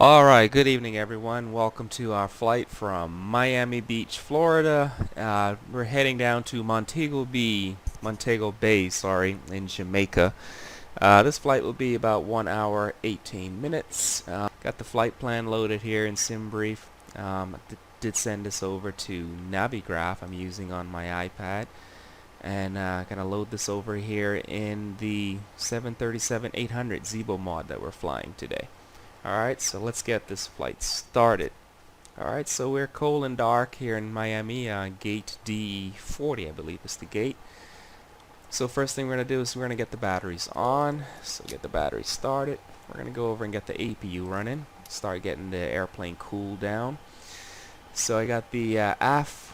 Alright, good evening everyone. Welcome to our flight from Miami Beach, Florida. We're heading down to Montego Bay, in Jamaica. This flight will be about 1 hour, 18 minutes. Got the flight plan loaded here in SimBrief. Did send this over to Navigraph I'm using on my iPad. And gonna load this over here in the 737-800 Zibo mod that we're flying today. Alright, so let's get this flight started. Alright, so we're cold and dark here in Miami, gate D40 I believe is the gate. So first thing we're going to do is we're going to get the batteries on. So get the batteries started. We're going to go over and get the APU running. Start getting the airplane cooled down. So I got the aft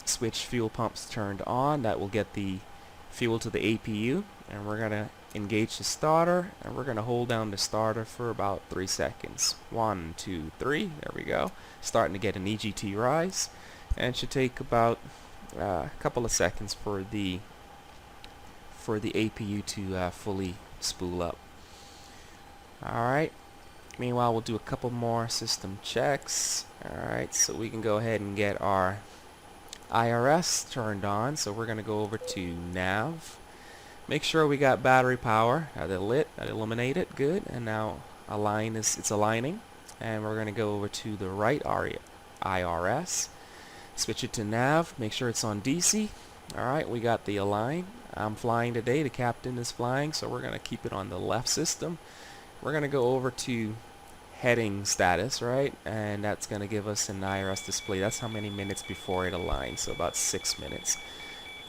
switch fuel pumps turned on. That will get the fuel to the APU. And we're going to engage the starter, and we're going to hold down the starter for about 3 seconds. 1, 2, 3. There we go. Starting to get an EGT rise, and it should take about a couple of seconds for the APU to fully spool up. Alright. Meanwhile, we'll do a couple more system checks. Alright, so we can go ahead and get our IRS turned on. So we're going to go over to nav. Make sure we got battery power. Are they lit? Are they illuminated? Good. And now it's aligning. And we're going to go over to the right IRS. Switch it to nav. Make sure it's on DC. Alright, we got the align. I'm flying today. The captain is flying, so we're going to keep it on the left system. We're going to go over to heading status, right? And that's going to give us an IRS display. That's how many minutes before it aligns. So about 6 minutes.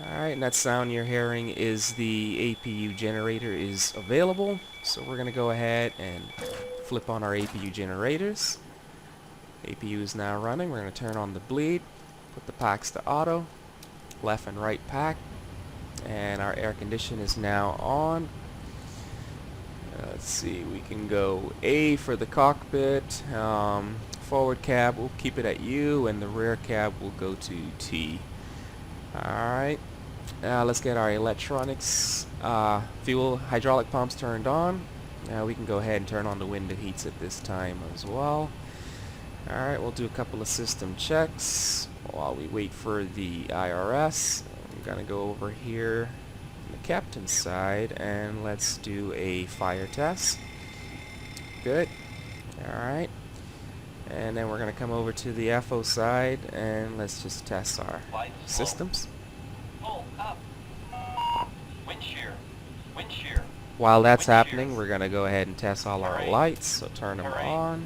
Alright, and that sound you're hearing is the APU generator is available. So we're going to go ahead and flip on our APU generators. APU is now running. We're going to turn on the bleed, put the packs to auto, left and right pack, and our air condition is now on. Let's see, we can go A for the cockpit, forward cab we'll keep it at U, and the rear cab will go to T. Alright, now let's get our electronics, fuel hydraulic pumps turned on. Now we can go ahead and turn on the window heats at this time as well. Alright, we'll do a couple of system checks while we wait for the IRS. I'm going to go over here on the captain's side and let's do a fire test. Good. Alright. And then we're going to come over to the FO side and let's just test our systems. While that's happening, we're going to go ahead and test all our lights. So turn them on.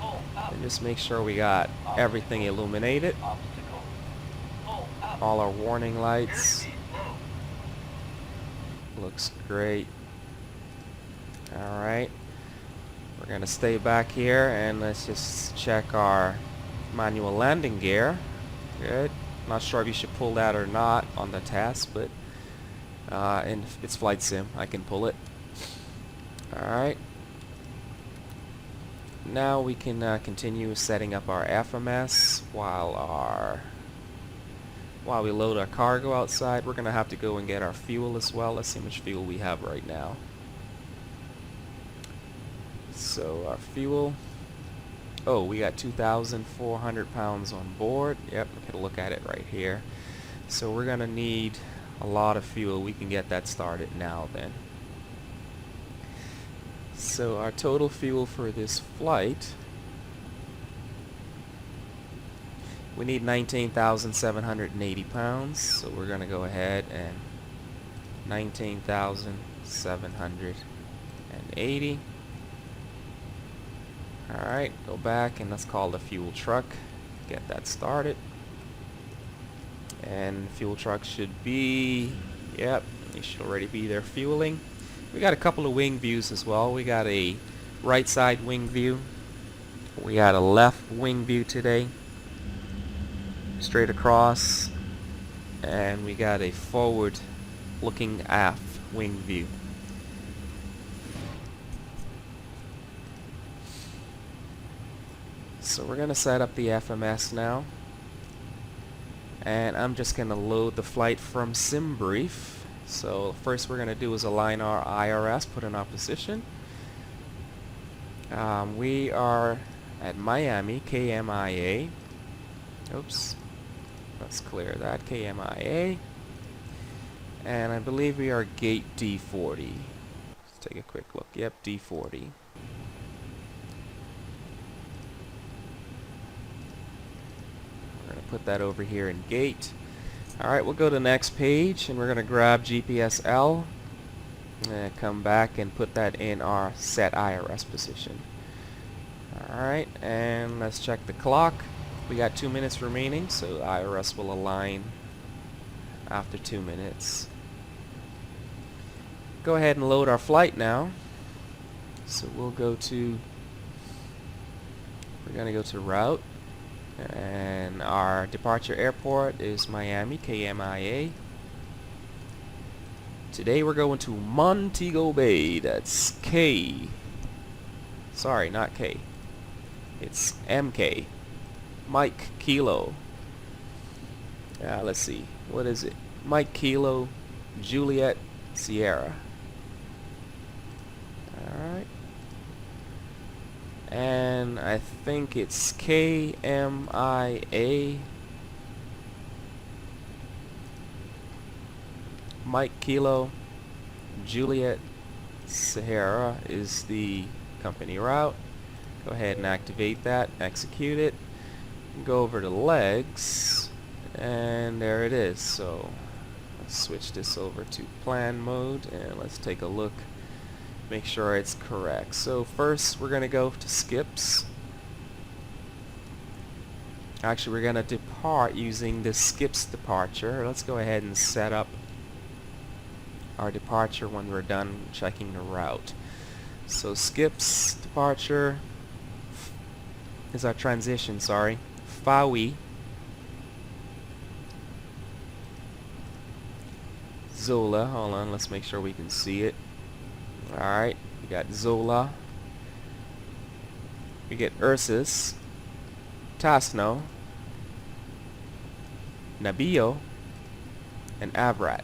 And just make sure we got everything illuminated. All our warning lights. Looks great. Alright. We're going to stay back here and let's just check our manual landing gear. Good. Not sure if you should pull that or not on the test, but and it's flight sim, I can pull it. Alright. Now we can continue setting up our FMS while we load our cargo outside. We're going to have to go and get our fuel as well. Let's see how much fuel we have right now. So our fuel, oh, we got 2,400 pounds on board. Yep, we can look at it right here. So we're going to need a lot of fuel. We can get that started now then. So our total fuel for this flight, we need 19,780 pounds. So we're going to go ahead and 19,780. Alright, go back and let's call the fuel truck. Get that started. And fuel truck should be, yep, it should already be there fueling. We got a couple of wing views as well. We got a right side wing view. We got a left wing view today. Straight across. And we got a forward looking aft wing view. So we're going to set up the FMS now. And I'm just going to load the flight from SimBrief. So first we're going to do is align our IRS, put in our position. We are at Miami, KMIA. Oops. Let's clear that, KMIA. And I believe we are gate D40. Let's take a quick look. Yep, D40. We're going to put that over here in gate. Alright, we'll go to the next page and we're going to grab GPS L and come back and put that in our set IRS position. Alright, and let's check the clock. We got 2 minutes remaining, so IRS will align after 2 minutes. Go ahead and load our flight now. So we'll go to, we're going to go to route, and our departure airport is Miami, KMIA. Today we're going to Montego Bay. That's K. Sorry, not K. It's MK. Mike Kilo. Let's see. What is it? Mike Kilo, Juliet, Sierra. Alright. And I think it's KMIA. Mike Kilo, Juliet, Sierra is the company route. Go ahead and activate that, execute it. Go over to legs, and there it is. So let's switch this over to plan mode and let's take a look, make sure it's correct. So first we're gonna go to skips. Actually, we're gonna depart using the skips departure. Let's go ahead and set up our departure when we're done checking the route. So skips departure is our transition, sorry. FII, Zola, hold on, let's make sure we can see it. Alright, we got Zola, we get Ursus, Tasno, Nabillo, and Avrat.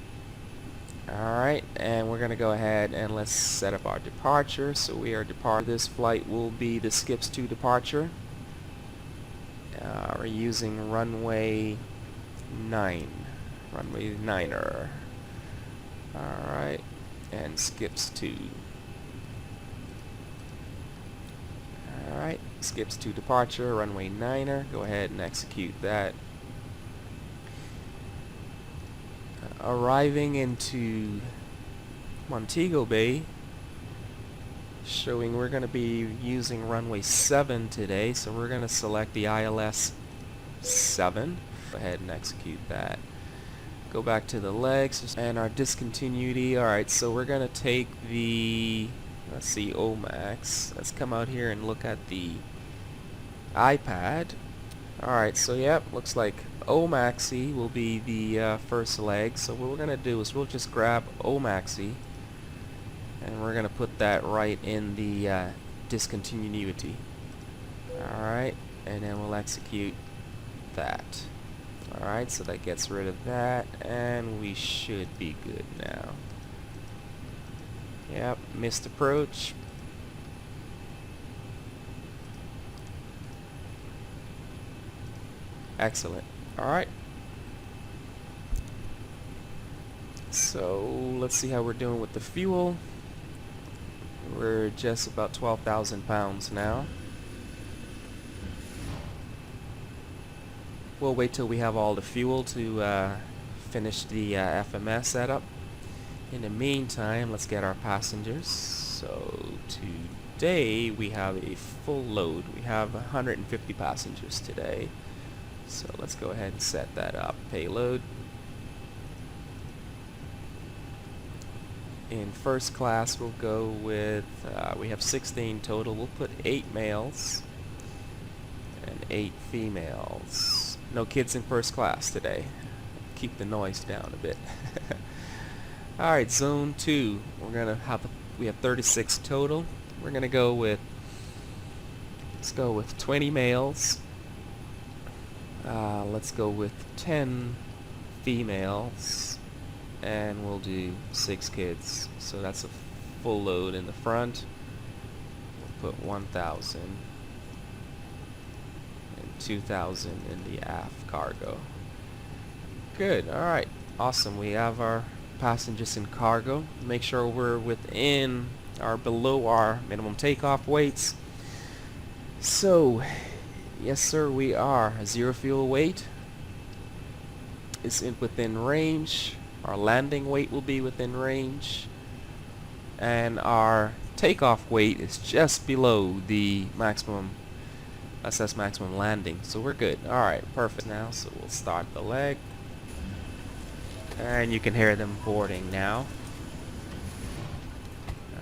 Alright, and we're gonna go ahead and let's set up our departure. So we are departing. This flight will be the skips to departure. We're using runway 9, runway 9er. Alright, and skips to. Alright, skips to departure, runway 9er. Go ahead and execute that. Arriving into Montego Bay, showing we're going to be using runway 7 today, so we're going to select the ILS 7. Go ahead and execute that. Go back to the legs and our discontinuity. Alright, so we're going to take the, let's see, OMAX. Let's come out here and look at the iPad. Alright, so yep, looks like OMAXI will be the first leg. So what we're going to do is we'll just grab OMAXI and we're going to put that right in the discontinuity. Alright, and then we'll execute that. Alright, so that gets rid of that and we should be good now. Yep, missed approach. Excellent. Alright. So let's see how we're doing with the fuel. We're just about 12,000 pounds now. We'll wait till we have all the fuel to finish the FMS setup. In the meantime, let's get our passengers. So today we have a full load. We have 150 passengers today. So let's go ahead and set that up. Payload. In first class we'll go with, we have 16 total. We'll put 8 males and 8 females. No kids in first class today. Keep the noise down a bit. Alright, zone 2. We have 36 total. We're gonna go with, let's go with 20 males. Let's go with 10 females, and we'll do 6 kids. So that's a full load in the front. put 1,000 and 2,000 in the aft cargo. Good. Alright. Awesome. We have our passengers and cargo. Make sure we're within or below our minimum takeoff weights. So, yes sir, we are. Zero fuel weight is within range. Our landing weight will be within range. And our takeoff weight is just below the maximum SS maximum landing. So we're good. Alright, perfect now. So we'll start the leg. And you can hear them boarding now.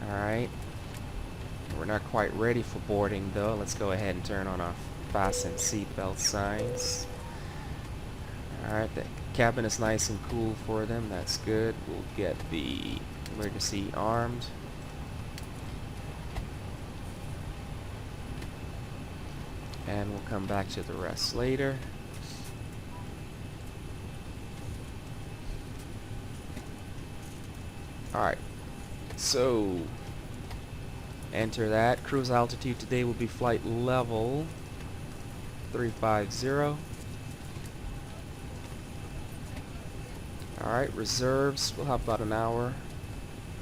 Alright. We're not quite ready for boarding though. Let's go ahead and turn on our fasten seatbelt signs. Alright, the cabin is nice and cool for them. That's good. We'll get the emergency armed. And we'll come back to the rest later. Alright, so enter that. Cruise altitude today will be flight level 350. Alright, reserves. We'll have about an hour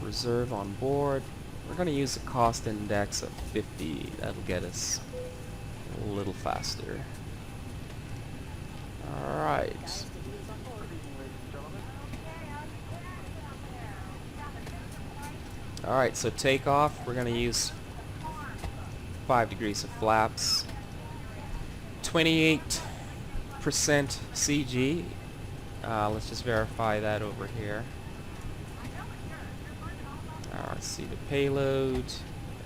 reserve on board. We're going to use a cost index of 50. That'll get us a little faster. Alright. Alright, so takeoff, we're going to use 5 degrees of flaps. 28% CG. Let's just verify that over here. Let's see the payload.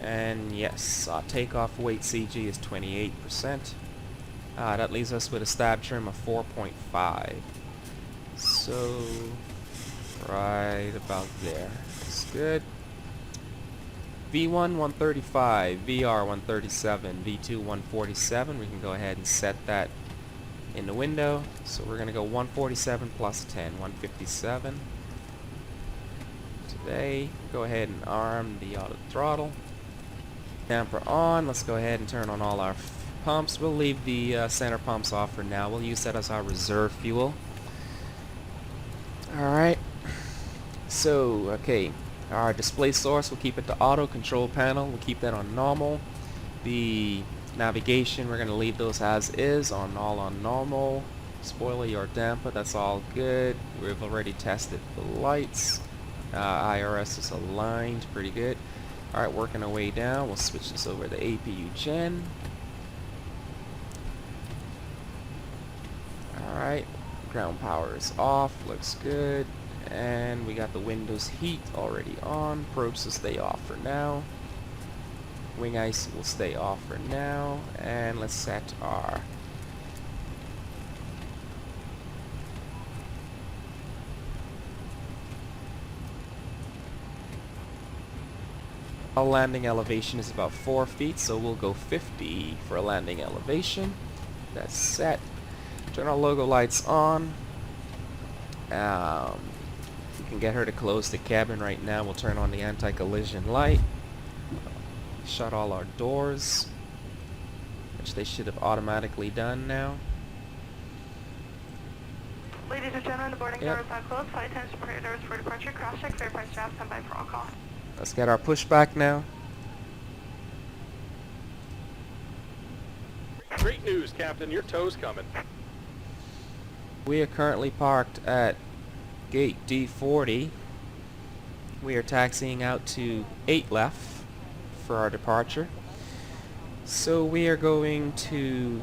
And yes, takeoff weight CG is 28%. That leaves us with a stab trim of 4.5. So, right about there. That's good. V1 135, VR 137, V2 147. We can go ahead and set that in the window. So we're going to go 147 plus 10, 157. Today, go ahead and arm the auto throttle. Damper on. Let's go ahead and turn on all our pumps. We'll leave the center pumps off for now. We'll use that as our reserve fuel. Alright. So, okay. Our display source, we'll keep it to auto. Control panel, we'll keep that on normal. The navigation, we're going to leave those as is on all on normal. Spoiler or damper, that's all good. We've already tested the lights. IRS is aligned pretty good. Alright, working our way down. We'll switch this over to APU Gen. Alright, ground power is off, looks good. And we got the Windows heat already on. Probes will stay off for now. Wing ice will stay off for now. And let's set our landing elevation is about 4 feet, so we'll go 50 for a landing elevation. That's set. Turn our logo lights on. We can get her to close the cabin right now. We'll turn on the anti-collision light. Shut all our doors, which they should have automatically done now. Ladies and gentlemen, the boarding doors are closed. Flight attendants prepare doors for departure. Cross check, verify staff, stand by for all call. Let's get our pushback now. Great news, Captain. Your tow's coming. We are currently parked at gate D40. We are taxiing out to 8 left for our departure. So we are going to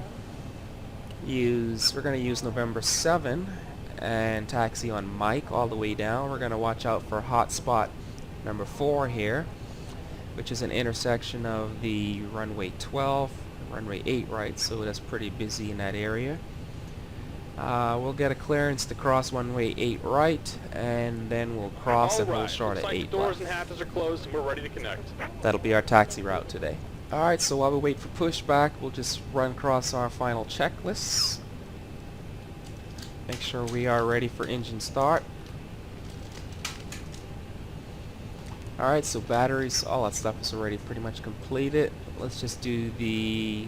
use November 7 and taxi on Mike all the way down. We're going to watch out for hotspot number 4 here, which is an intersection of the runway 12, runway 8, right? So that's pretty busy in that area. We'll get a clearance to cross runway 8 right, and then we'll cross and hold short at 8 left. The doors and hatches are closed and we're ready to connect. That'll be our taxi route today. Alright, so while we wait for pushback, we'll just run across our final checklists. Make sure we are ready for engine start. Alright, so batteries, all that stuff is already pretty much completed. Let's just do the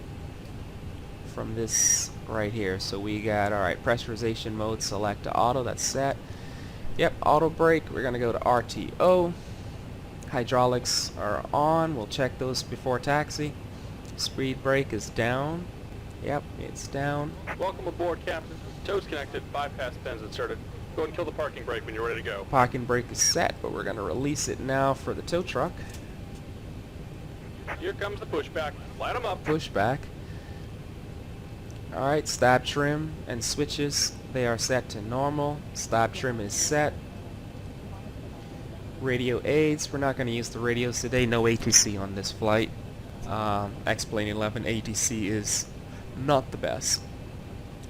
from this right here. So we got, alright, pressurization mode, select to auto, that's set. Yep, auto brake, we're gonna go to RTO. Hydraulics are on, we'll check those before taxi. Speed brake is down. Yep, it's down. Welcome aboard, Captain. Tows connected, bypass pins inserted. Go ahead and kill the parking brake when you're ready to go. Parking brake is set, but we're gonna release it now for the tow truck. Here comes the pushback. Light them up. Pushback. Alright, stab trim and switches, they are set to normal. Stab trim is set. Radio aids, we're not going to use the radios today. No ATC on this flight. xPlane11 ATC is not the best.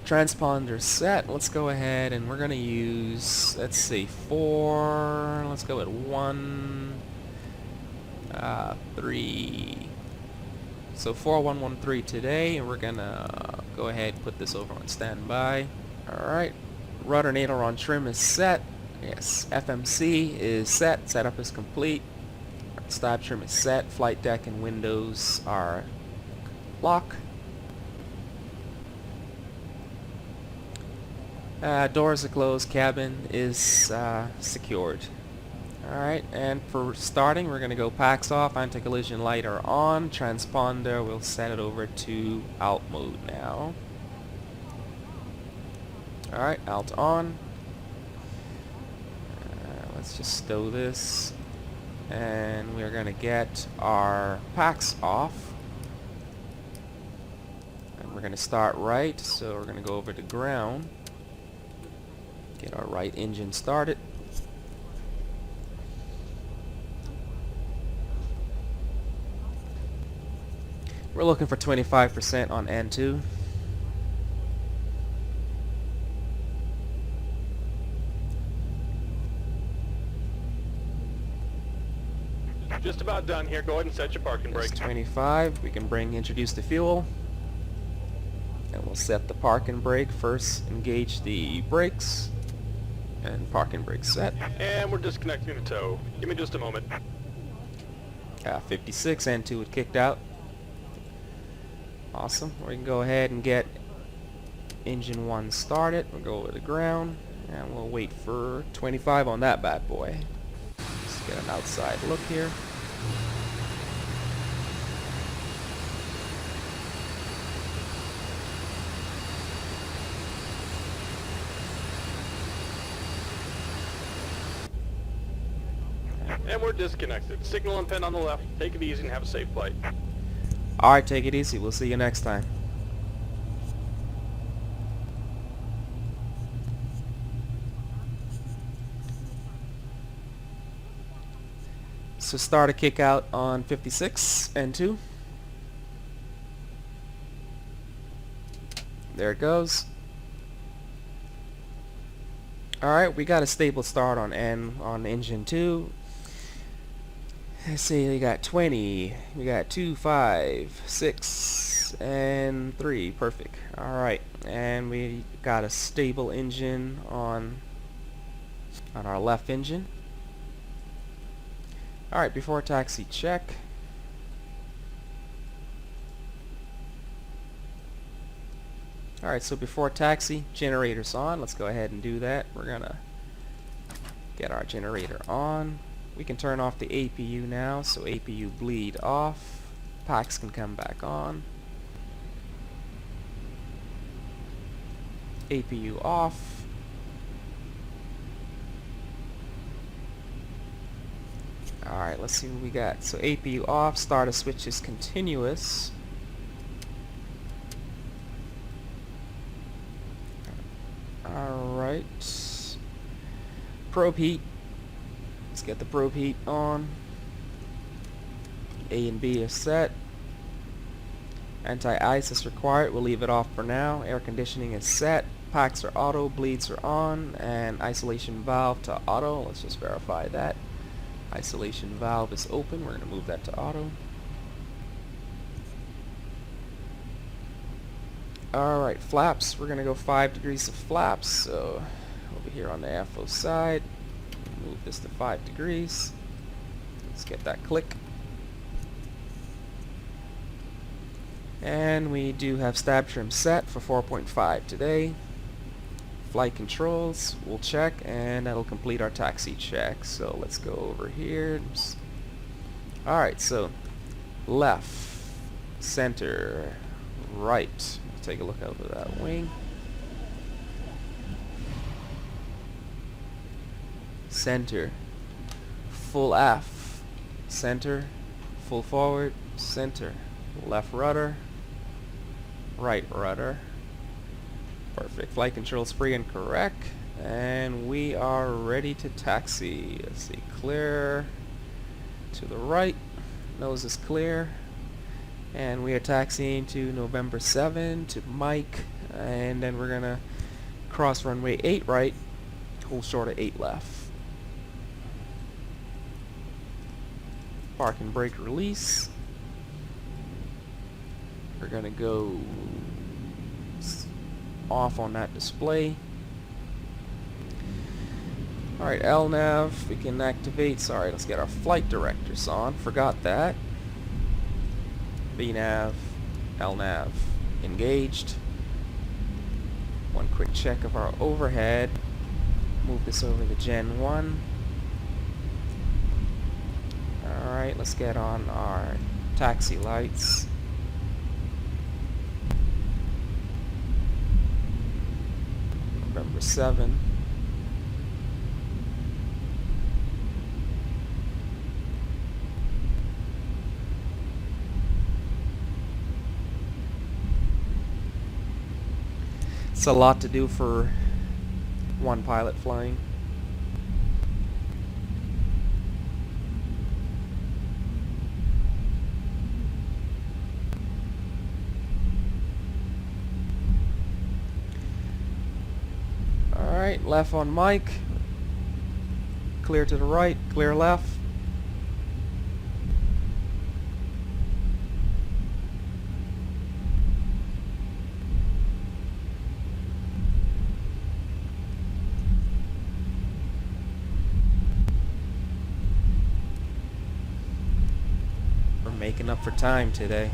Transponder set, let's go ahead and we're going to use, let's see, 4, let's go at 1, 3. So 4113 today, and we're gonna go ahead and put this over on standby. Alright, rudder and aileron trim is set. Yes, FMC is set, setup is complete. Stab trim is set, flight deck and windows are locked. Doors are closed, cabin is secured. Alright, and for starting, we're going to go packs off, anti-collision light are on, transponder, we'll set it over to alt mode now. Alright, alt on. Let's just stow this. And we're going to get our packs off. And we're going to start right, so we're going to go over to ground. Get our right engine started. We're looking for 25% on N2. Just about done here. Go ahead and set your parking There's brake. 25. We can introduce the fuel. And we'll set the parking brake. First, engage the brakes. And parking brake set. And we're disconnecting the tow. Give me just a moment. 56, N2 had kicked out. Awesome. We can go ahead and get engine 1 started. We'll go over the ground. And we'll wait for 25 on that bad boy. Let's get an outside look here. And we're disconnected. Signal and pin on the left. Take it easy and have a safe flight. Alright, take it easy. We'll see you next time. So start a kick out on 56 and 2. There it goes. Alright, we got a stable start on engine 2. Let's see, we got 20, we got 2, 5, 6, and 3, perfect. Alright, and we got a stable engine on our left engine. Alright, before taxi check. Alright, so before taxi, generator's on. Let's go ahead and do that. We're gonna get our generator on. We can turn off the APU now, so APU bleed off. Packs can come back on. APU off. Alright, let's see what we got. So APU off, starter switch is continuous. Alright. Probe heat. Let's get the probe heat on. A and B is set. Anti-ice is required. We'll leave it off for now. Air conditioning is set. Packs are auto. Bleeds are on. And isolation valve to auto. Let's just verify that. Isolation valve is open. We're going to move that to auto. Alright, flaps. We're going to go 5 degrees of flaps. So over here on the FO side, move this to 5 degrees. Let's get that click. And we do have stab trim set for 4.5 today. Flight controls, we'll check, and that'll complete our taxi check. So let's go over here. Alright, so left, center, right. Let's take a look over that wing. Center, full aft, center, full forward, center, left rudder, right rudder. Perfect. Flight controls free and correct, and we are ready to taxi. Let's see, clear to the right, nose is clear, and we are taxiing to November 7 to Mike, and then we're gonna cross runway 8 right, hold short of 8 left. Park and brake release. We're gonna go off on that display. Alright, LNAV, we can activate. Sorry, let's get our flight directors on. Forgot that. VNAV, LNAV, engaged. One quick check of our overhead. Move this over to Gen 1. Alright, let's get on our taxi lights. November 7. It's a lot to do for one pilot flying. Alright, left on Mike. Clear to the right, clear left. We're making up for time today.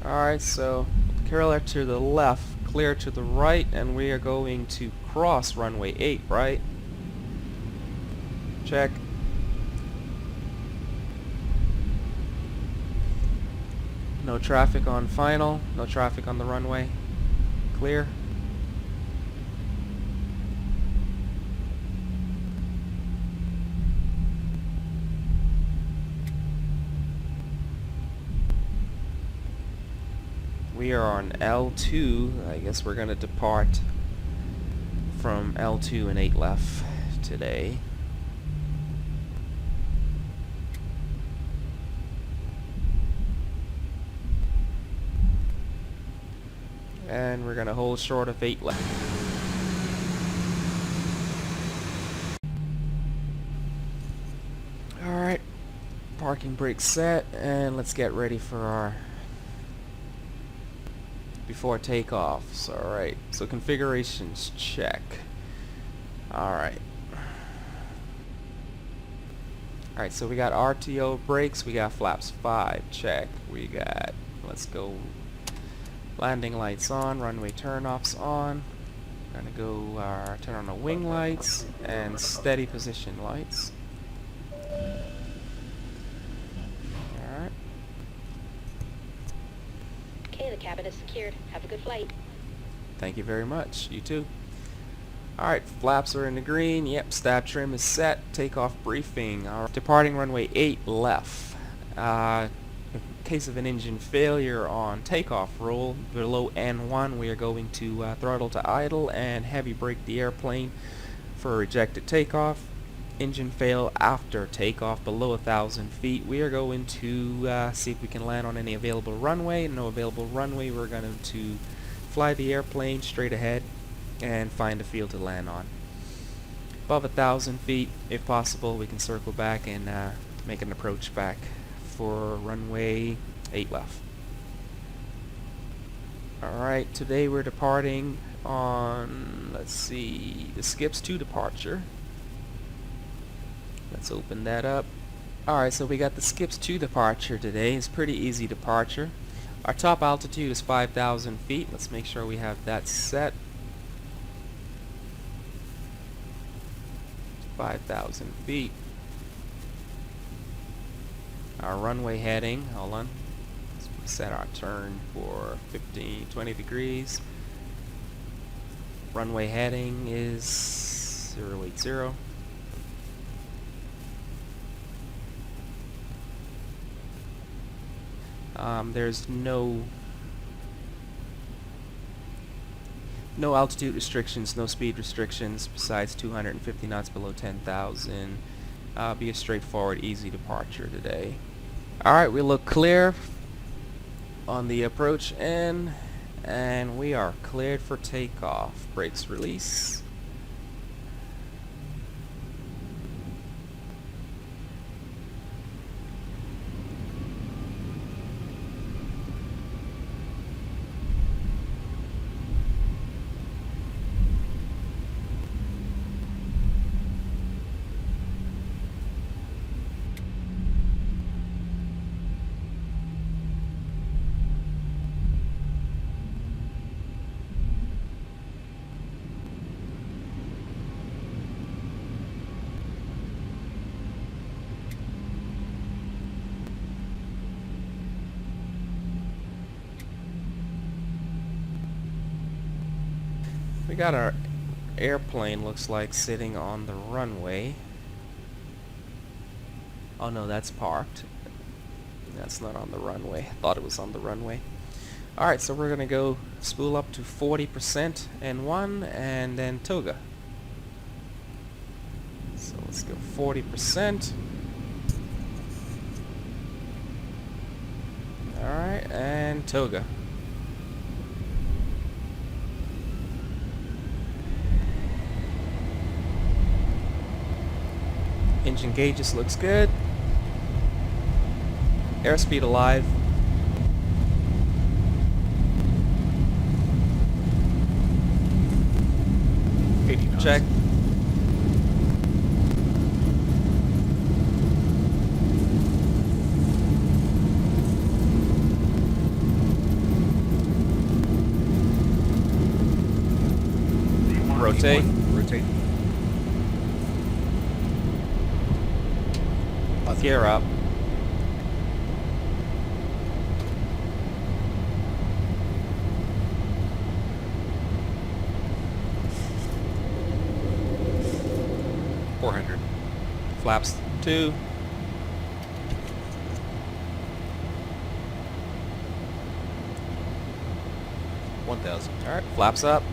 Alright, so clear to the left, clear to the right, and we are going to cross runway 8, right? Check. No traffic on final, no traffic on the runway. Clear. We are on L2. I guess we're going to depart from L2 and 8 left today. And we're going to hold short of 8 left. Alright, parking brake set, and let's get ready for our before takeoffs. Alright, so configurations check. Alright. Alright, so we got RTO brakes, we got flaps 5, check. We got, let's go, landing lights on, runway turnoffs on. Gonna go turn on the wing lights and steady position lights. Okay, the cabin is secured. Have a good flight. Thank you very much. You too. Alright, flaps are in the green. Yep, stab trim is set. Takeoff briefing. Alright, departing runway 8 left. In case of an engine failure on takeoff roll, below N1, we are going to throttle to idle and heavy brake the airplane for a rejected takeoff. Engine fail after takeoff below 1,000 feet. We are going to see if we can land on any available runway. No available runway. We're going to fly the airplane straight ahead and find a field to land on. Above 1,000 feet, if possible, we can circle back and make an approach back for runway 8 left. Alright, today we're departing on, let's see, the skips to departure. Let's open that up. Alright, so we got the skips to departure today. It's pretty easy departure. Our top altitude is 5,000 feet. Let's make sure we have that set. 5,000 feet. Our runway heading, hold on. Let's set our turn for 20 degrees. Runway heading is 080. There's no altitude restrictions, no speed restrictions besides 250 knots below 10,000. Be a straightforward, easy departure today. Alright, we look clear on the approach end, and we are cleared for takeoff. Brakes release. We got our airplane, looks like, sitting on the runway. Oh no, that's parked. That's not on the runway. I thought it was on the runway. Alright, so we're gonna go spool up to 40% N1 and then toga. So let's go 40%. Alright, and toga. Engine gauges looks good. Airspeed alive. Check. Rotate. Rotate. Gear up. Flaps 2. Alright, flaps up.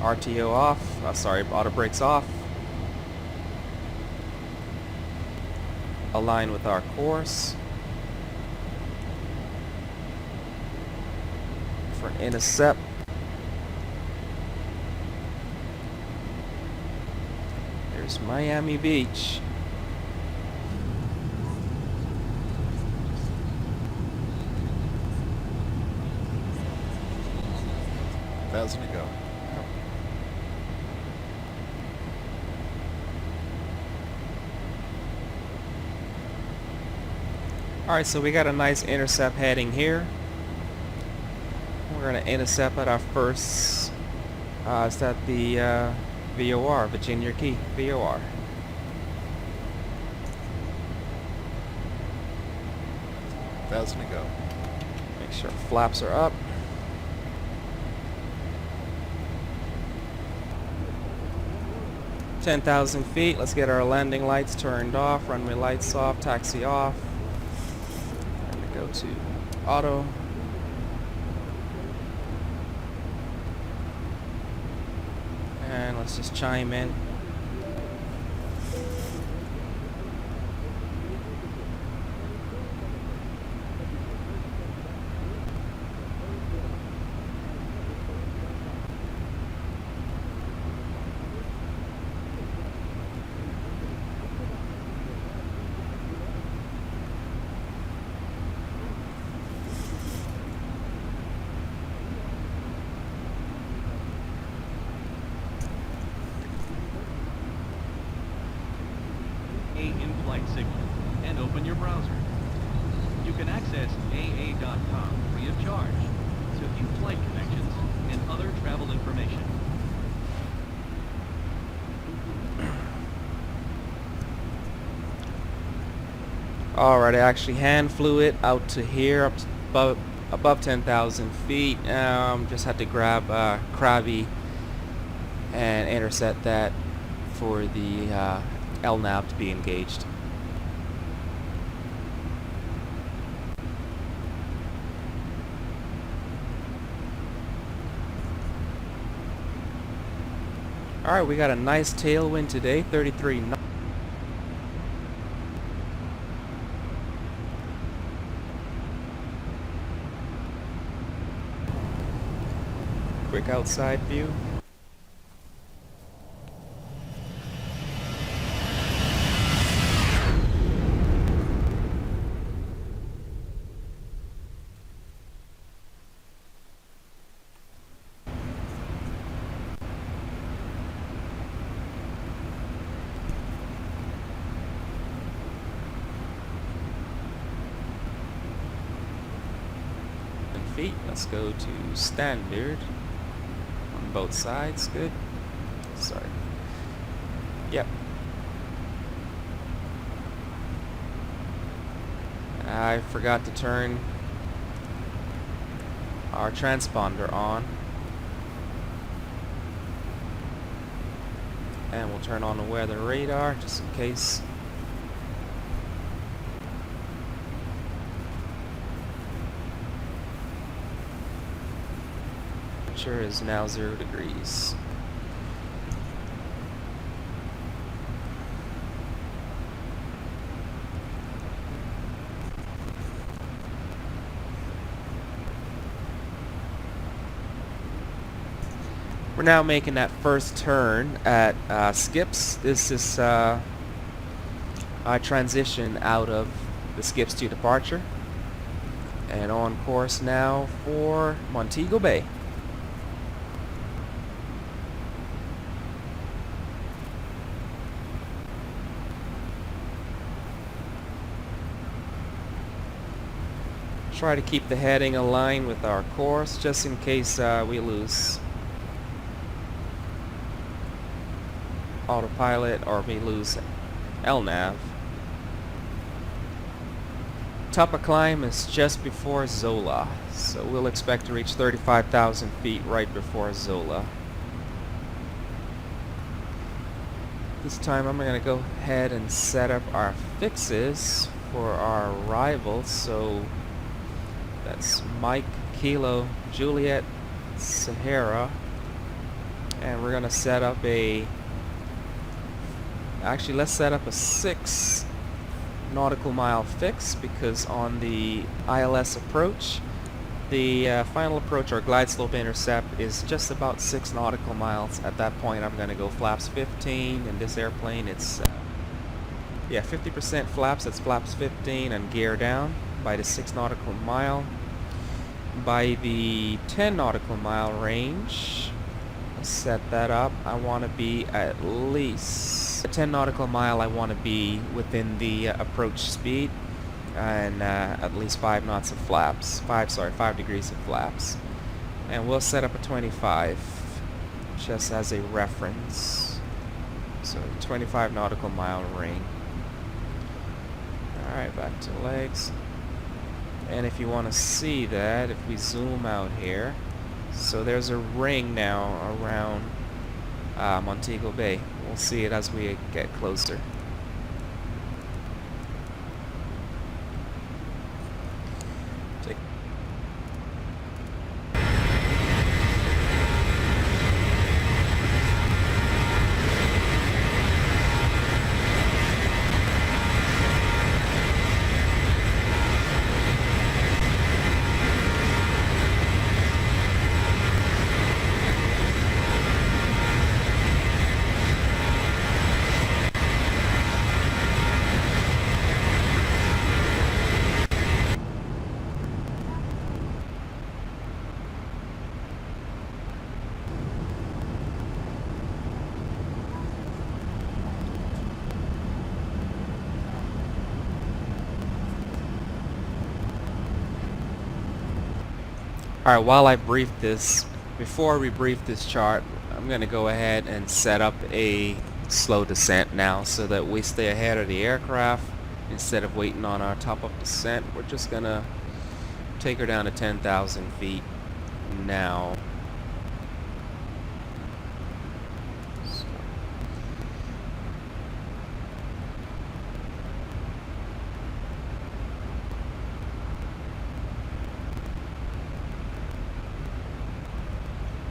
RTO off. Sorry, auto brakes off. Align with our course. For intercept. There's Miami Beach. Thousand to go. Alright, so we got a nice intercept heading here. We're going to intercept at our first, it's at the VOR, Virginia Key, VOR. Thousand to go. Make sure flaps are up. $10,000 feet. Let's get our landing lights turned off, runway lights off, taxi off. And we go to auto. And let's just chime in. signal and open your browser. You can access AA.com free of charge to view flight connections and other travel information. Alright, I actually hand flew it out to here, up to above 10,000 feet. Just had to grab Krabby and intercept that for the LNAV to be engaged. Alright, we got a nice tailwind today, 33 knots. Quick outside view. Feet. Let's go to standard on both sides. Good. Sorry. Yep. I forgot to turn our transponder on, and we'll turn on the weather radar just in case. Temperature is now 0 degrees. We're now making that first turn at skips. This is our transition out of the skips to departure, and on course now for Montego Bay. Try to keep the heading aligned with our course just in case we lose autopilot or we lose LNAV. Top of climb is just before Zola, so we'll expect to reach 35,000 feet right before Zola. This time I'm going to go ahead and set up our fixes for our arrival. So that's Mike, Kilo, Juliet, Sahara, and we're going to set up a, actually let's set up a 6 nautical mile fix, because on the ILS approach, the final approach or glide slope intercept is just about 6 nautical miles. At that point I'm going to go flaps 15. In this airplane it's 50% flaps, that's flaps 15, and gear down by the 6 nautical mile. By the 10 nautical mile range, let's set that up. I want to be at least 10 nautical mile. I want to be within the approach speed, and at least 5 knots of flaps. 5 degrees of flaps. And we'll set up a 25 just as a reference. So 25 nautical mile ring. Alright, back to legs. And if you want to see that, if we zoom out here, so there's a ring now around Montego Bay. We'll see it as we get closer. Alright, while I brief this, before we brief this chart, I'm going to go ahead and set up a slow descent now so that we stay ahead of the aircraft. Instead of waiting on our top-up descent, we're just going to take her down to 10,000 feet now.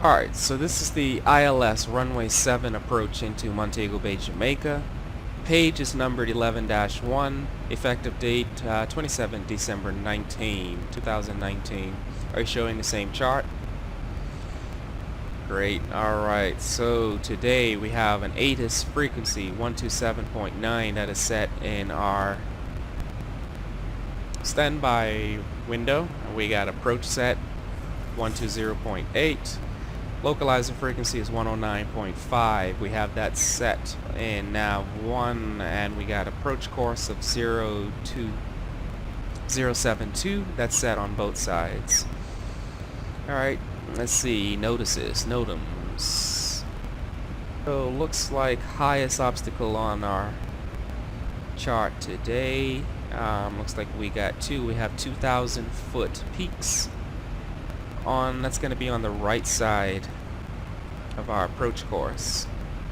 Alright, so this is the ILS runway 7 approach into Montego Bay, Jamaica. Page is numbered 11-1, effective date 27 December 2019. Are you showing the same chart? Great. Alright, so today we have an ATIS frequency 127.9 that is set in our standby window. We got approach set 120.8. Localizer frequency is 109.5. We have that set in nav 1, and we got approach course of 072. That's set on both sides. Alright, let's see. Notices, NOTAMs. So looks like highest obstacle on our chart today. Looks like we got two. We have 2,000 foot peaks. That's going to be on the right side of our approach course,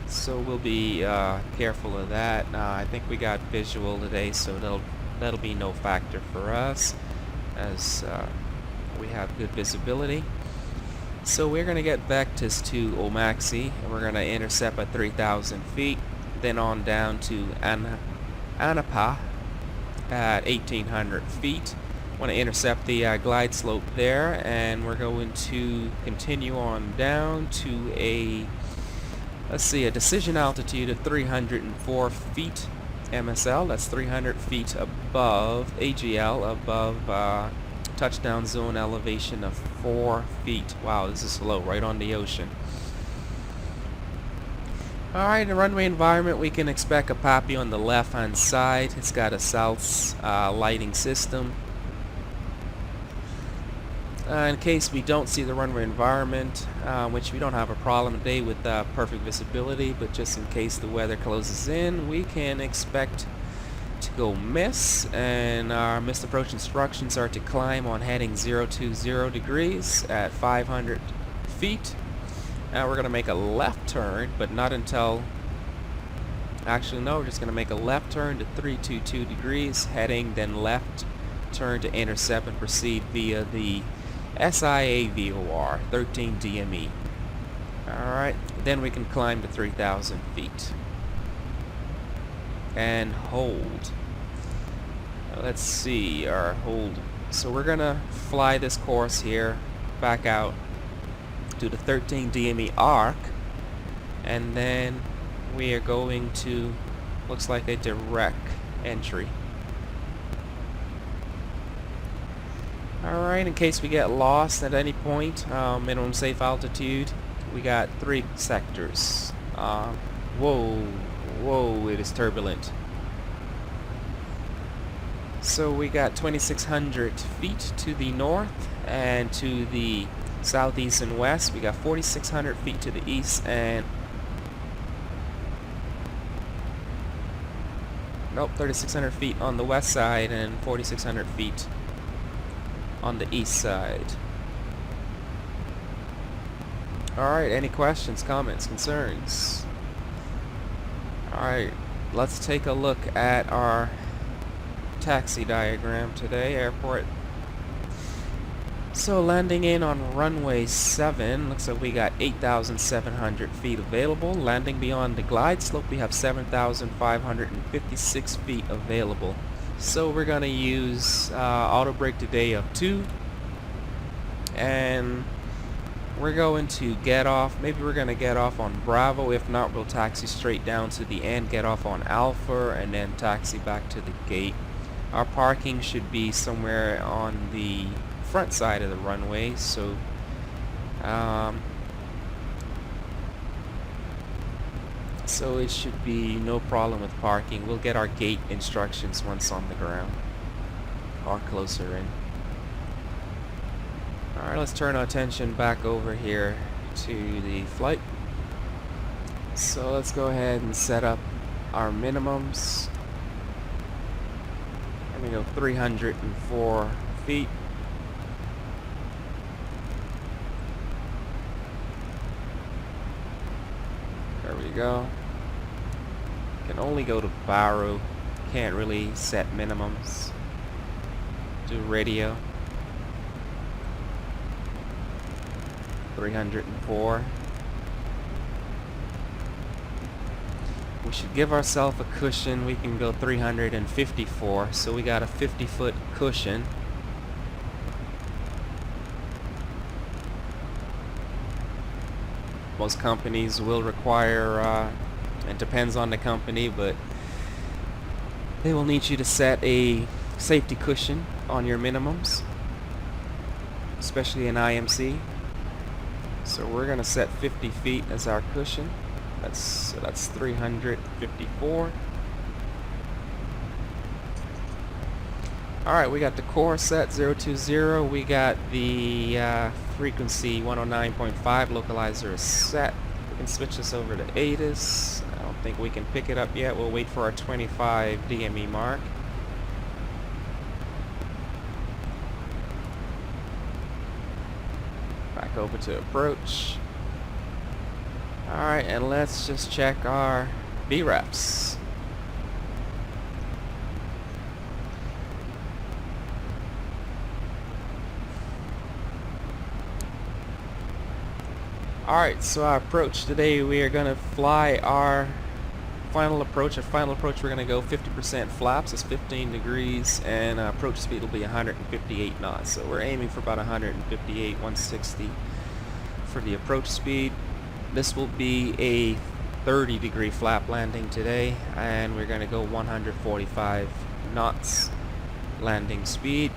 so we'll be careful of that. I think we got visual today, so that'll be no factor for us, as we have good visibility. So we're going to get Vectis to Omaxi, and we're going to intercept at 3,000 feet, then on down to Anapa at 1,800 feet. Want to intercept the glide slope there, and we're going to continue on down to a decision altitude of 304 feet MSL. That's 300 feet above AGL, above touchdown zone elevation of 4 feet. Wow, this is low, right on the ocean. Alright, the runway environment, we can expect a Papi on the left hand side. It's got a south lighting system. In case we don't see the runway environment, which we don't have a problem today with perfect visibility, but just in case the weather closes in, we can expect to go miss, and our missed approach instructions are to climb on heading 020 degrees at 500 feet. Now we're going to make a left turn, but not until, actually no, we're just going to make a left turn to 322 degrees, heading then left turn to intercept and proceed via the SIA VOR 13 DME. Alright, then we can climb to 3,000 feet and hold. Let's see our hold. So we're gonna fly this course here back out to the 13 DME arc, and then we are going to, looks like a direct entry. Alright, in case we get lost at any point, minimum safe altitude, we got 3 sectors. Whoa, it is turbulent. So we got 2,600 feet to the north, and to the southeast and west, we got 4,600 feet to the east, and 3,600 feet on the west side, and 4,600 feet on the east side. Alright, any questions, comments, concerns? Alright, let's take a look at our taxi diagram today, airport. So landing in on runway 7, looks like we got 8,700 feet available. Landing beyond the glide slope, we have 7,556 feet available. So we're going to use auto brake today of 2, and we're going to get off, maybe we're going to get off on Bravo. If not, we'll taxi straight down to the end, get off on Alpha, and then taxi back to the gate. Our parking should be somewhere on the front side of the runway, so so it should be no problem with parking. We'll get our gate instructions once on the ground or closer in. Alright, let's turn our attention back over here to the flight. So let's go ahead and set up our minimums. Let me go 304 feet. There we go. Can only go to Barrow. Can't really set minimums. Do radio. 304. We should give ourselves a cushion. We can go 354. So we got a 50-foot cushion. Most companies will require, it depends on the company, but they will need you to set a safety cushion on your minimums, especially in IMC. So we're gonna set 50 feet as our cushion. That's 354. Alright, we got the core set 020. We got the frequency 109.5 localizer is set. We can switch this over to ATIS. I don't think we can pick it up yet. We'll wait for our 25 DME mark. Back over to approach. Alright, and let's just check our VREPs. Alright, so our approach today, we are going to fly our final approach. Our final approach, we're going to go 50% flaps, it's 15 degrees, and approach speed will be 158 knots. So we're aiming for about 158, 160 for the approach speed. This will be a 30-degree flap landing today, and we're going to go 145 knots landing speed.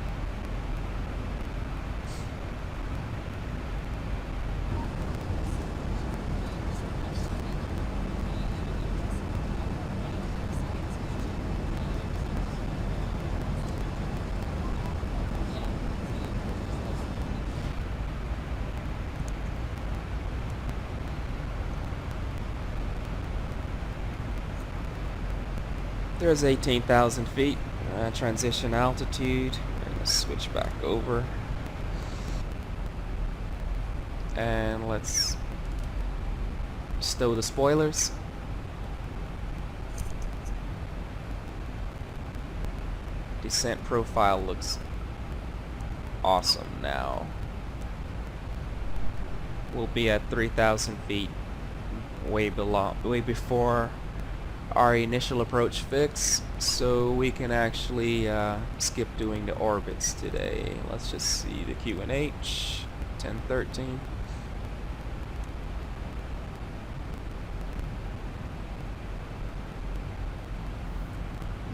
There's 18,000 feet, transition altitude. I'm gonna switch back over. And let's stow the spoilers. Descent profile looks awesome now. We'll be at 3,000 feet, way before our initial approach fix, so we can actually skip doing the orbits today. Let's just see the QNH 1013.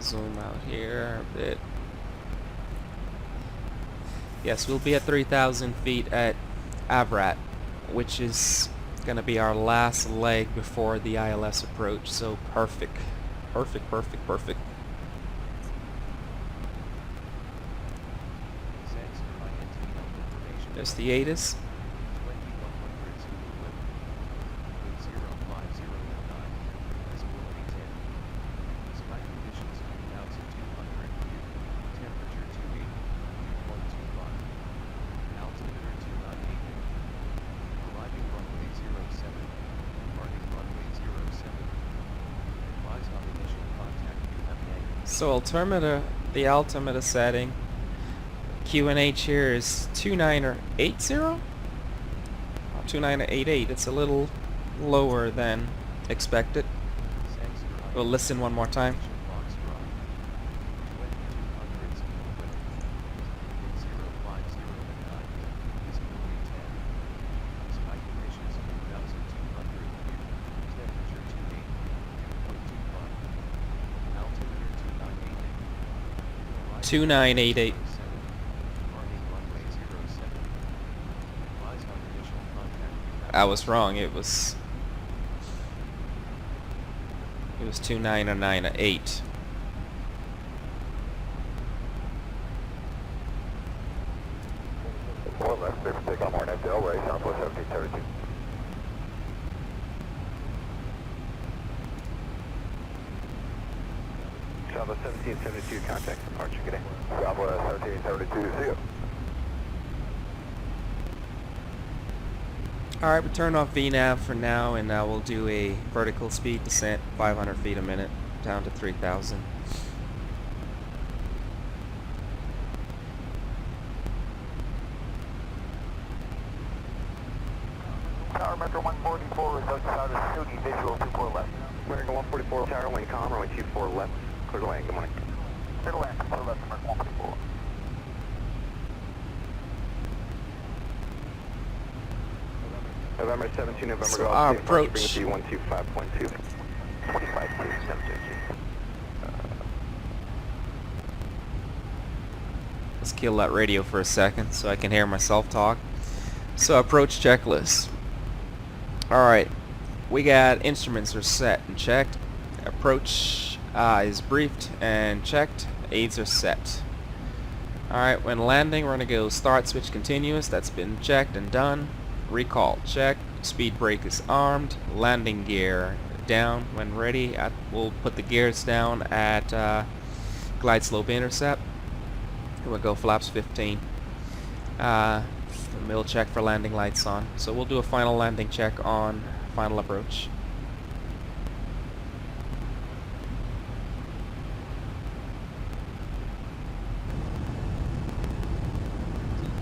Zoom out here a bit. Yes, we'll be at 3,000 feet at Avrat, which is gonna be our last leg before the ILS approach. So perfect. There's the ATIS. So altimeter, the altimeter setting, QNH here is 2980? Or 2988. It's a little lower than expected. We'll listen one more time. $2988. I was wrong. It was 2998. Left 15. Bravo 1772, contact departure, good day. Bravo 1772, see you. Alright, we turn off VNAV for now, and we'll do a vertical speed descent, 500 feet a minute, down to 3,000. Tower Metro 144 is outside of Snooty, visual 24 left. We're going 144, Tower, wind calm, runway 24 left, clear to land, good morning. Clear to land, 24 left, American 144. November 17, November So Golf, our bring approach. it to 125.2. 25.2, Let's kill that radio for a second so I can hear myself talk. So approach checklist. Alright, we got instruments are set and checked. Approach is briefed and checked. Aids are set. Alright, when landing we're going to go start switch continuous. That's been checked and done. Recall checked. Speed brake is armed. Landing gear down when ready. We'll put the gears down at glide slope intercept. And we'll go flaps 15. We'll check for landing lights on. So we'll do a final landing check on final approach.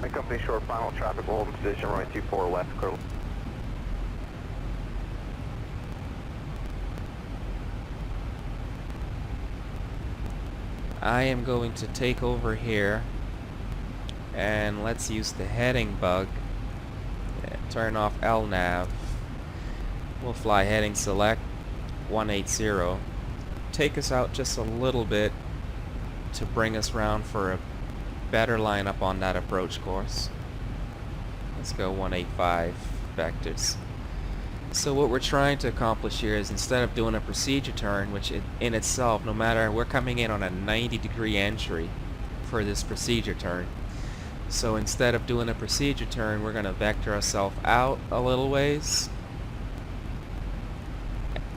My company short final traffic will hold in position, runway 24 left, clear. I am going to take over here and let's use the heading bug. Turn off LNAV. We'll fly heading select 180. Take us out just a little bit to bring us round for a better lineup on that approach course. Let's go 185 vectors. So what we're trying to accomplish here is, instead of doing a procedure turn, which in itself, no matter, we're coming in on a 90-degree entry for this procedure turn. So instead of doing a procedure turn, we're going to vector ourselves out a little ways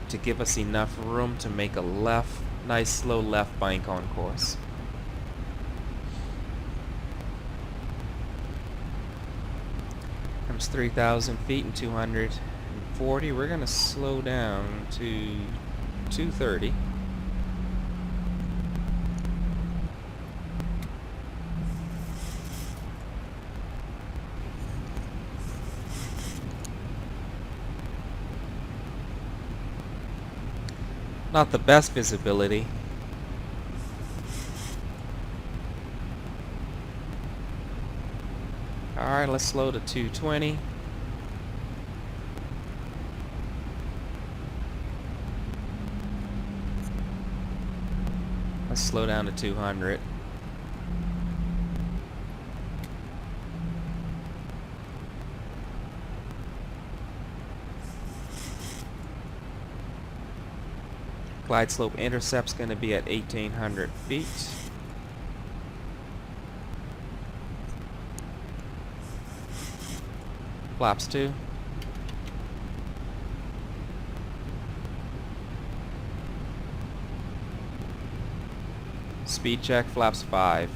to give us enough room to make a left, nice slow left bank on course. Comes 3,000 feet and 240. We're going to slow down to 230. Not the best visibility. Alright, let's slow to 220. Let's slow down to 200. Glide slope intercept's going to be at 1,800 feet. Flaps 2. Speed check, flaps 5.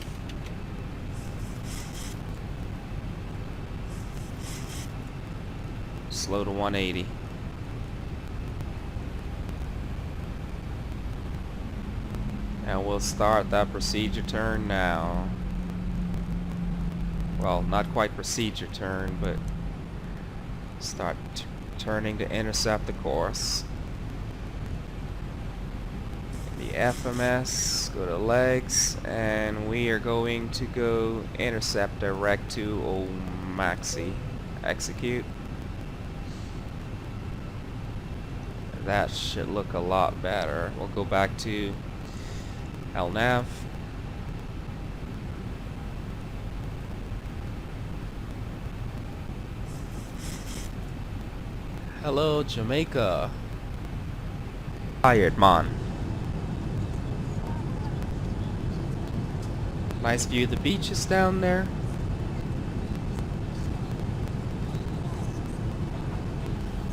Slow to 180. And we'll start that procedure turn now. Well, not quite procedure turn, but start turning to intercept the course. The FMS, go to legs, and we are going to go intercept direct to Omaxi. Execute. That should look a lot better. We'll go back to LNAV. Hello, Jamaica. Tired, man. Nice view of the beaches down there.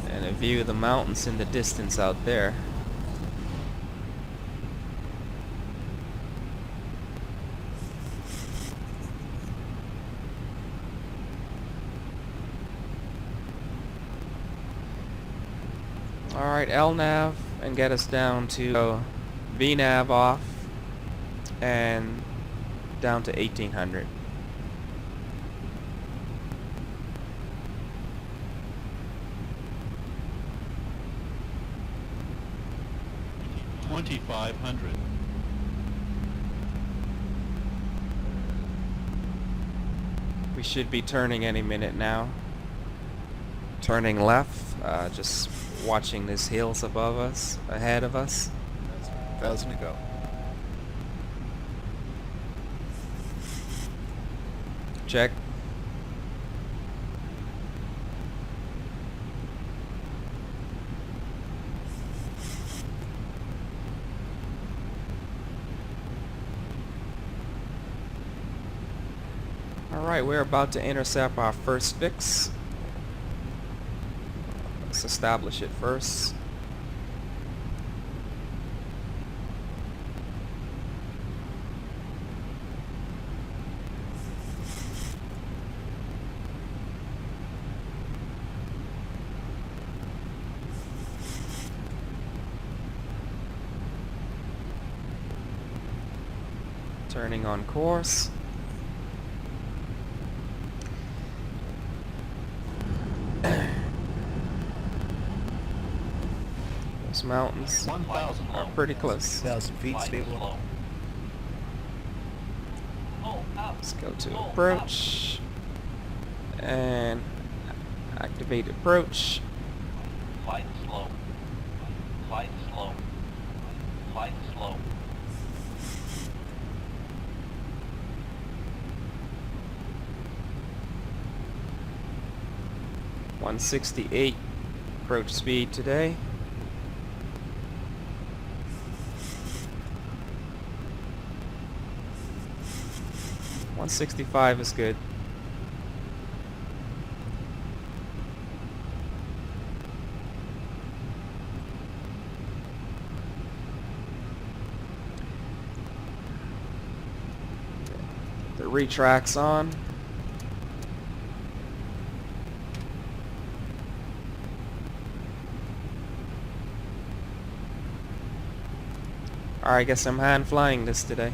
And a view of the mountains in the distance out there. Alright, LNAV and get us down to VNAV off and down to 1800. $2,500. We should be turning any minute now. Turning left, just watching these hills above us, ahead of us. 1,000 to go. Check. Alright, we're about to intercept our first fix. Let's establish it first. Turning on course. Those mountains 1,000. are pretty close. 1,000 feet, stable. Let's go to approach and activate approach. Flight slow. Flight slow. Flight slow. .168 approach speed today. .165 is good. The retract's on. Alright, I guess I'm hand flying this today.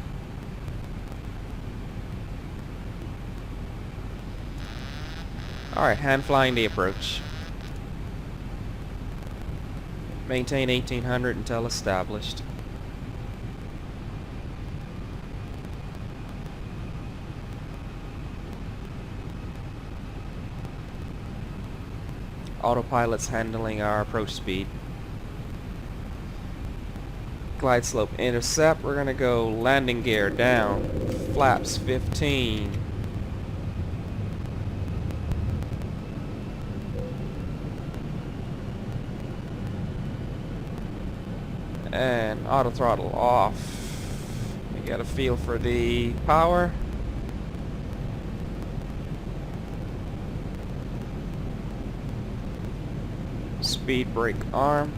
Alright, hand flying the approach. Maintain 1800 until established. Autopilot's handling our approach speed. Glide slope intercept. We're gonna go landing gear down. Flaps 15. And auto throttle off. We got a feel for the power. Speed brake arm.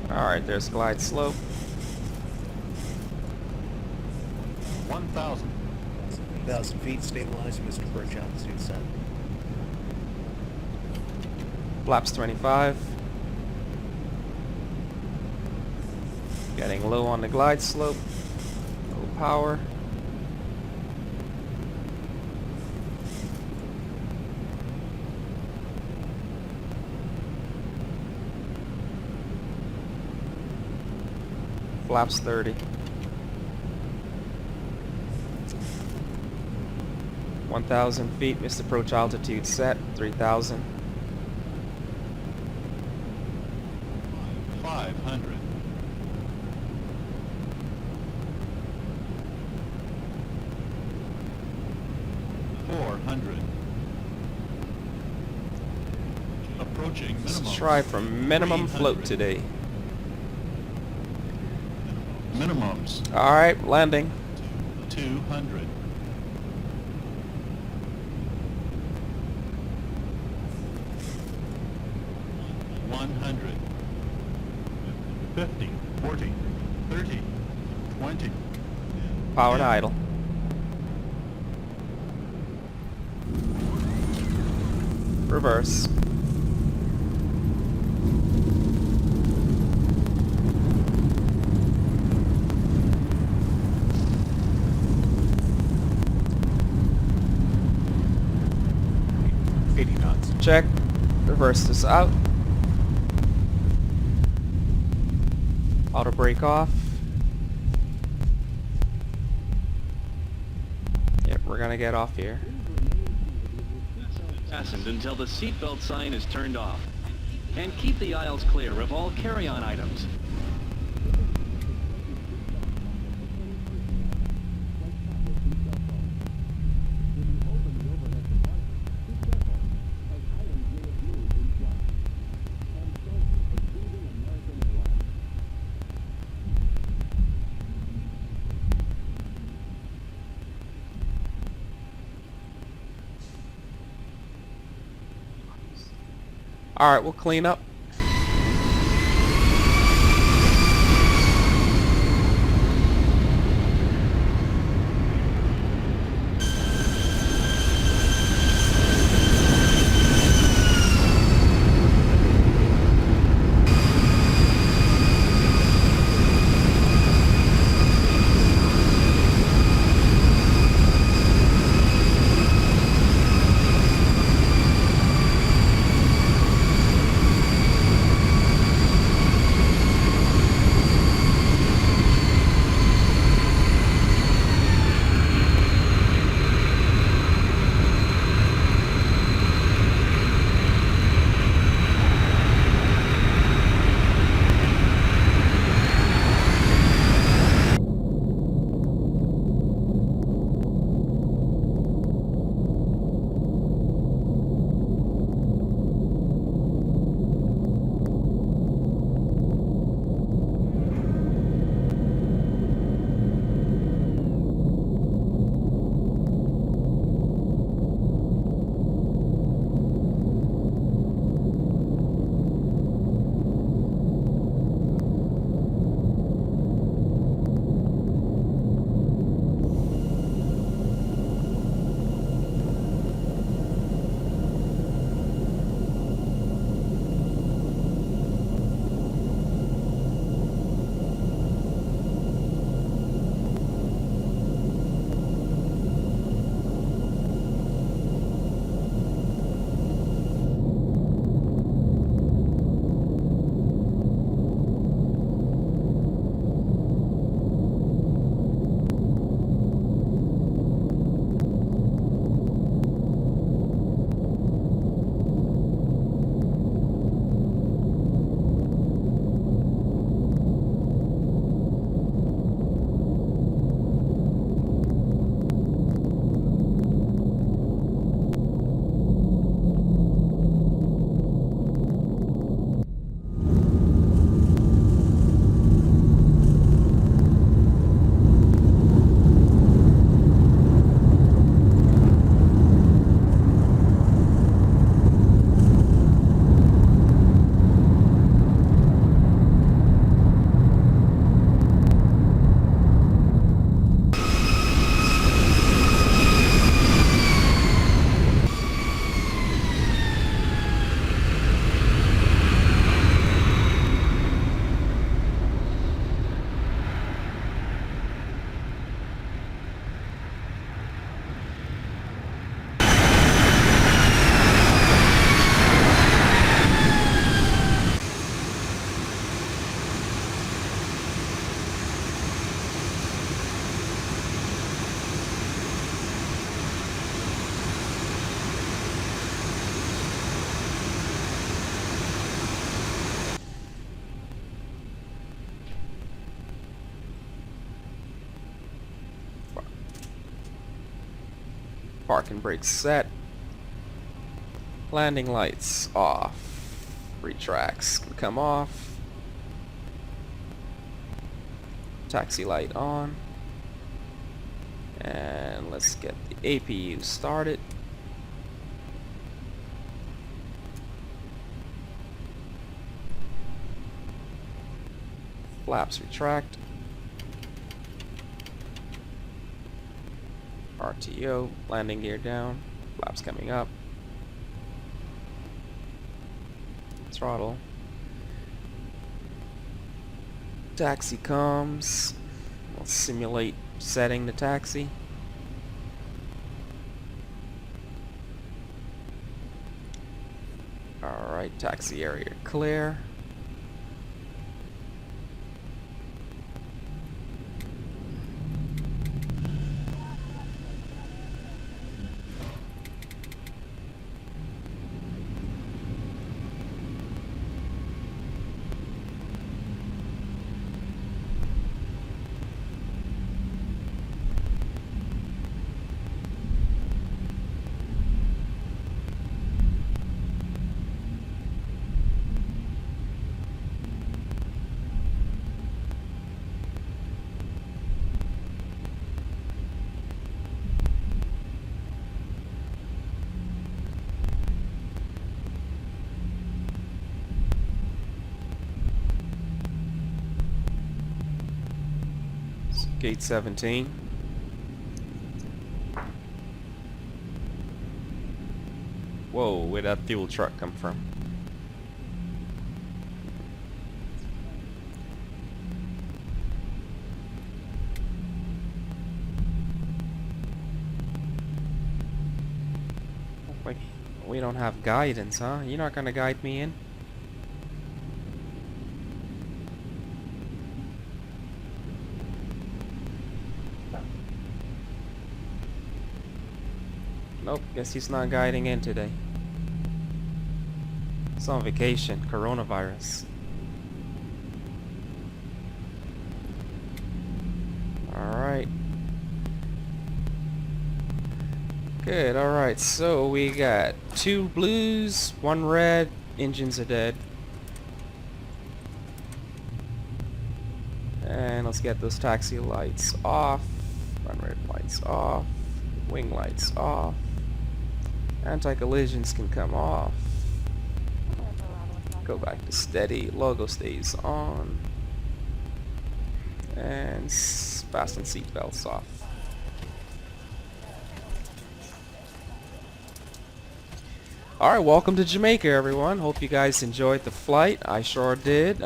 Alright, there's glide slope. 1,000. 1,000 feet, stabilize, Mr. Birch, altitude set. Flaps 25. Getting low on the glide slope. Low power. Flaps 30. 1,000 feet, missed approach altitude set, 3,000. 500. 400. Approaching minimum. Let's try for minimum float 300. today. Minimums. Alright, landing. 200. 100. 50, 40, 30, 20. Power to idle. Reverse. Check. Reverse this out. Auto brake off. Yep, we're gonna get off here. Fastened until the seatbelt sign is turned off. And keep the aisles clear of all carry-on items. Alright, we'll clean up. Parking brakes set. Landing lights off. Retracts can come off. Taxi light on. And let's get the APU started. Flaps retract. RTO, landing gear down, flaps coming up. Throttle. Taxi comes. We'll simulate setting the taxi. Alright, taxi area clear. Gate 17. Whoa, where'd that fuel truck come from? Like, we don't have guidance, huh? You're not gonna guide me in? Nope, guess he's not guiding in today. He's on vacation, coronavirus. Alright. Good, alright, so we got 2 blues, 1 red, engines are dead. And let's get those taxi lights off, run red lights off, wing lights off. Anti-collisions can come off. Go back to steady. Logo stays on. And fasten seat belts off. Alright, welcome to Jamaica, everyone. Hope you guys enjoyed the flight. I sure did.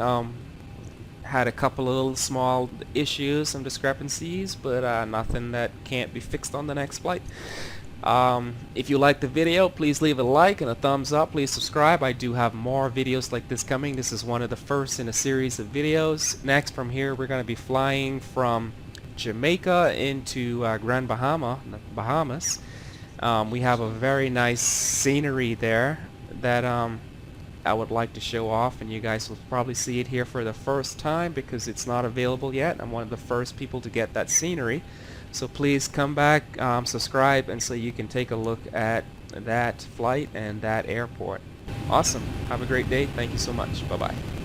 Had a couple of little small issues, some discrepancies, but nothing that can't be fixed on the next flight. If you liked the video, please leave a like and a thumbs up. Please subscribe. I do have more videos like this coming. This is one of the first in a series of videos. Next, from here, we're going to be flying from Jamaica into Grand Bahamas. We have a very nice scenery there that I would like to show off, and you guys will probably see it here for the first time because it's not available yet. I'm one of the first people to get that scenery. So please come back, subscribe, and so you can take a look at that flight and that airport. Awesome. Have a great day. Thank you so much. Bye-bye.